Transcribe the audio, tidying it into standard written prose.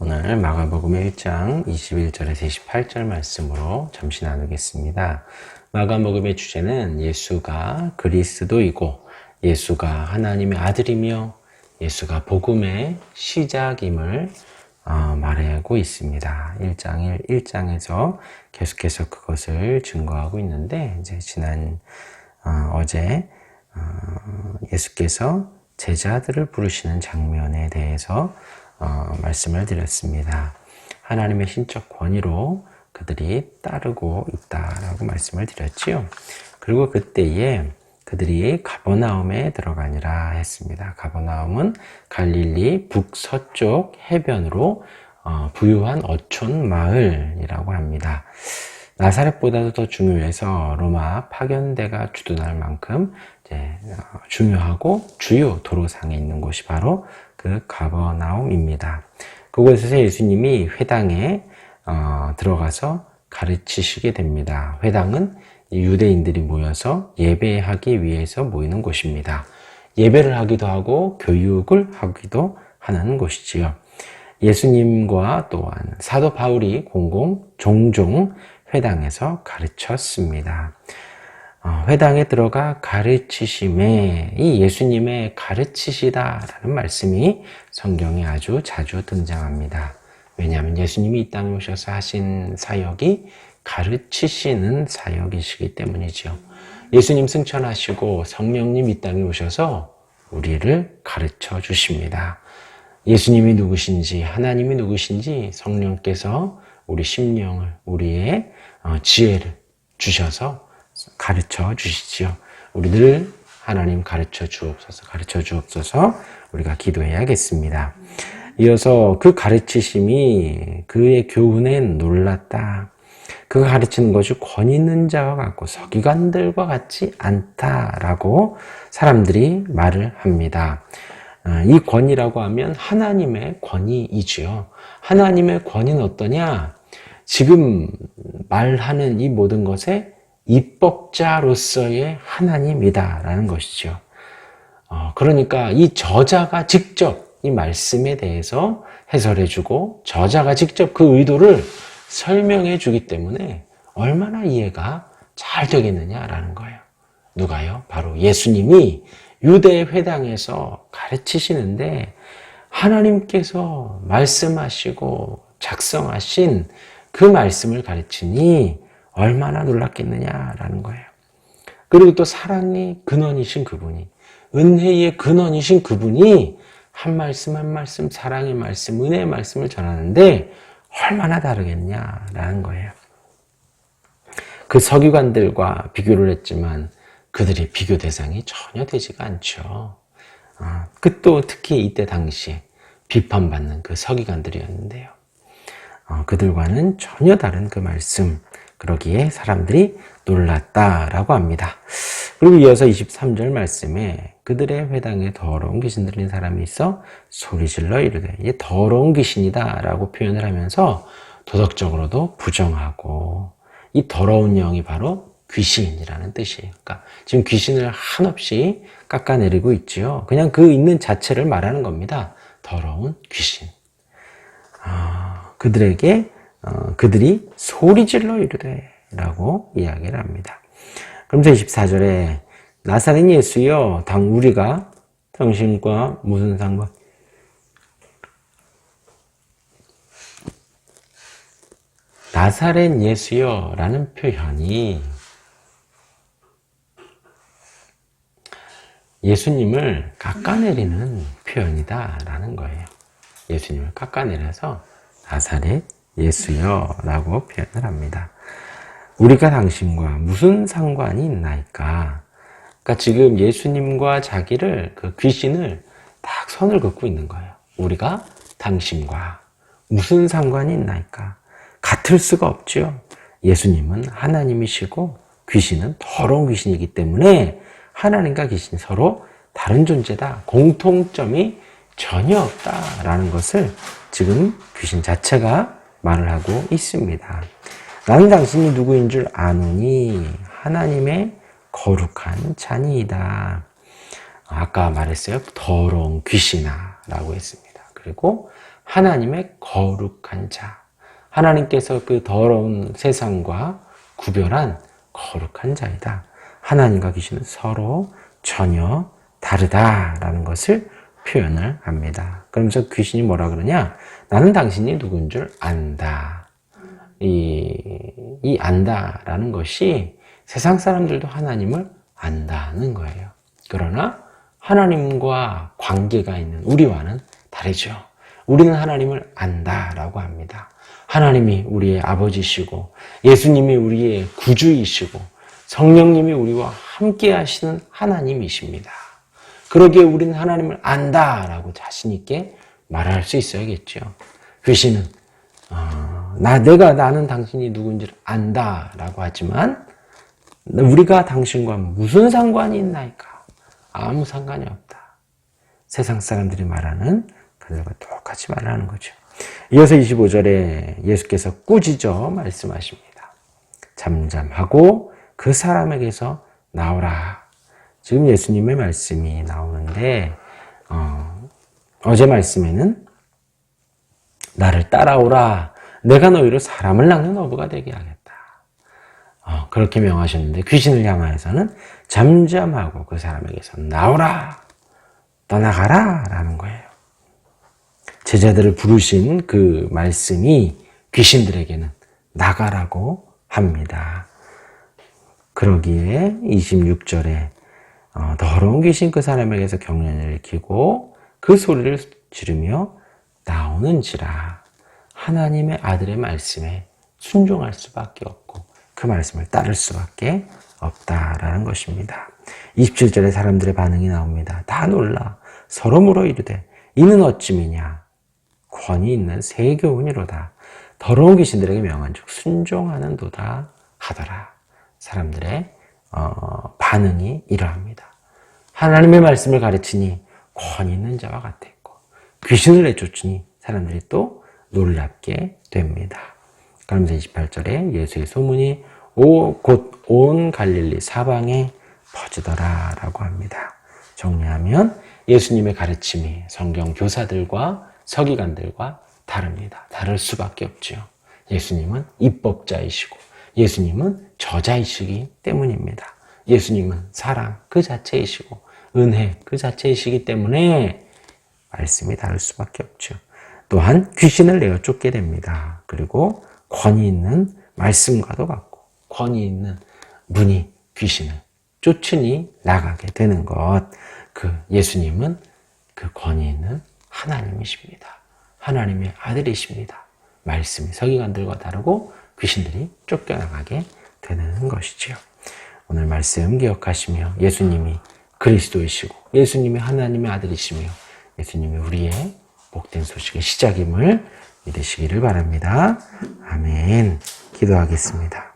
오늘 마가복음의 1장 21절에서 28절 말씀으로 잠시 나누겠습니다. 마가복음의 주제는 예수가 그리스도이고 예수가 하나님의 아들이며 예수가 복음의 시작임을 말하고 있습니다. 1장에서 계속해서 그것을 증거하고 있는데 이제 어제 예수께서 제자들을 부르시는 장면에 대해서 말씀을 드렸습니다. 하나님의 신적 권위로 그들이 따르고 있다라고 말씀을 드렸지요. 그리고 그때에 그들이 가버나움에 들어가니라 했습니다. 가버나움은 갈릴리 북서쪽 해변으로 부유한 어촌 마을이라고 합니다. 나사렛보다도 더 중요해서 로마 파견대가 주둔할 만큼 중요하고 주요 도로상에 있는 곳이 바로 그 가버나움입니다. 그곳에서 예수님이 회당에 들어가서 가르치시게 됩니다. 회당은 유대인들이 모여서 예배하기 위해서 모이는 곳입니다. 예배를 하기도 하고 교육을 하기도 하는 곳이지요. 예수님과 또한 사도 바울이 종종 회당에서 가르쳤습니다. 회당에 들어가 가르치심에 이 예수님의 가르치시다라는 말씀이 성경에 아주 자주 등장합니다. 왜냐하면 예수님이 이 땅에 오셔서 하신 사역이 가르치시는 사역이시기 때문이죠. 예수님 승천하시고 성령님 이 땅에 오셔서 우리를 가르쳐 주십니다. 예수님이 누구신지 하나님이 누구신지 성령께서 우리 심령을 우리의 지혜를 주셔서 가르쳐 주시지요. 우리 늘 하나님 가르쳐 주옵소서 우리가 기도해야겠습니다. 이어서 그 가르치심이 그의 교훈에 놀랐다. 그가 가르치는 것이 권위 있는 자와 같고 서기관들과 같지 않다라고 사람들이 말을 합니다. 이 권위라고 하면 하나님의 권위이지요. 하나님의 권위는 어떠냐? 지금 말하는 이 모든 것에 입법자로서의 하나님이다라는 것이죠. 그러니까 이 저자가 직접 이 말씀에 대해서 해설해주고 저자가 직접 그 의도를 설명해 주기 때문에 얼마나 이해가 잘 되겠느냐라는 거예요. 누가요? 바로 예수님이 유대 회당에서 가르치시는데 하나님께서 말씀하시고 작성하신 그 말씀을 가르치니 얼마나 놀랐겠느냐라는 거예요. 그리고 또 사랑의 근원이신 그분이, 은혜의 근원이신 그분이 한 말씀 한 말씀 사랑의 말씀, 은혜의 말씀을 전하는데 얼마나 다르겠냐라는 거예요. 그 서기관들과 비교를 했지만 그들의 비교 대상이 전혀 되지가 않죠. 또 특히 이때 당시에 비판받는 그 서기관들이었는데요. 그들과는 전혀 다른 그 말씀, 그러기에 사람들이 놀랐다라고 합니다. 그리고 이어서 23절 말씀에 그들의 회당에 더러운 귀신 들린 사람이 있어 소리질러 이르되 이게 더러운 귀신이다라고 표현을 하면서 도덕적으로도 부정하고 이 더러운 영이 바로 귀신이라는 뜻이에요. 그러니까 지금 귀신을 한없이 깎아내리고 있지요. 그냥 그 있는 자체를 말하는 겁니다. 더러운 귀신. 그들이 소리질러 이르되 라고 이야기를 합니다. 그러면서 24절에 나사렛 예수여 당 우리가 당신과 무슨 상관? 나사렛 예수여 라는 표현이 예수님을 깎아내리는 표현이다 라는 거예요. 예수님을 깎아내려서 나사렛 예수여 라고 표현을 합니다. 우리가 당신과 무슨 상관이 있나이까? 그러니까 지금 예수님과 자기를 그 귀신을 딱 선을 긋고 있는 거예요. 우리가 당신과 무슨 상관이 있나이까? 같을 수가 없죠. 예수님은 하나님이시고 귀신은 더러운 귀신이기 때문에 하나님과 귀신 서로 다른 존재다. 공통점이 전혀 없다라는 것을 지금 귀신 자체가 말을 하고 있습니다. 나는 당신이 누구인 줄 아노니 하나님의 거룩한 자니이다. 아까 말했어요. 더러운 귀신아 라고 했습니다. 그리고 하나님의 거룩한 자. 하나님께서 그 더러운 세상과 구별한 거룩한 자이다. 하나님과 귀신은 서로 전혀 다르다라는 것을 표현을 합니다. 그러면서 귀신이 뭐라 그러냐? 나는 당신이 누군 줄 안다. 이 안다라는 것이 세상 사람들도 하나님을 안다는 거예요. 그러나 하나님과 관계가 있는 우리와는 다르죠. 우리는 하나님을 안다라고 합니다. 하나님이 우리의 아버지시고 예수님이 우리의 구주이시고 성령님이 우리와 함께 하시는 하나님이십니다. 그러기에 우리는 하나님을 안다라고 자신 있게 말할 수 있어야겠죠. 귀신은 나는 당신이 누군지를 안다라고 하지만 우리가 당신과 무슨 상관이 있나이까? 아무 상관이 없다. 세상 사람들이 말하는 그들과 똑같이 말하는 거죠. 이어서 25절에 예수께서 꾸짖어 말씀하십니다. 잠잠하고 그 사람에게서 나오라. 지금 예수님의 말씀이 나오는데 어제 말씀에는 나를 따라오라. 내가 너희로 사람을 낚는 어부가 되게 하겠다. 그렇게 명하셨는데 귀신을 향하여서는 잠잠하고 그 사람에게서 나오라. 떠나가라. 라는 거예요. 제자들을 부르신 그 말씀이 귀신들에게는 나가라고 합니다. 그러기에 26절에 더러운 귀신 그 사람에게서 경련을 일으키고 그 소리를 지르며 나오는지라. 하나님의 아들의 말씀에 순종할 수밖에 없고 그 말씀을 따를 수밖에 없다라는 것입니다. 27절에 사람들의 반응이 나옵니다. 다 놀라 서로 물어 이르되 이는 어찌미냐? 권위 있는 새 교훈이로다. 더러운 귀신들에게 명한즉 순종하는도다 하더라. 사람들의 반응이 이러합니다. 하나님의 말씀을 가르치니 권위 있는 자와 같았고 귀신을 내쫓으니 사람들이 또 놀랍게 됩니다. 그러면서 28절에 예수의 소문이 곧 온 갈릴리 사방에 퍼지더라 라고 합니다. 정리하면 예수님의 가르침이 성경 교사들과 서기관들과 다릅니다. 다를 수밖에 없죠. 예수님은 입법자이시고 예수님은 저자이시기 때문입니다. 예수님은 사랑 그 자체이시고 은혜 그 자체이시기 때문에 말씀이 다를 수밖에 없죠. 또한 귀신을 내어 쫓게 됩니다. 그리고 권위 있는 말씀과도 같고 권위 있는 분이 귀신을 쫓으니 나가게 되는 것. 그 예수님은 그 권위 있는 하나님이십니다. 하나님의 아들이십니다. 말씀이 서기관들과 다르고 귀신들이 쫓겨나가게 되는 것이지요. 오늘 말씀 기억하시며 예수님이 그리스도이시고 예수님이 하나님의 아들이시며 예수님이 우리의 복된 소식의 시작임을 믿으시기를 바랍니다. 아멘. 기도하겠습니다.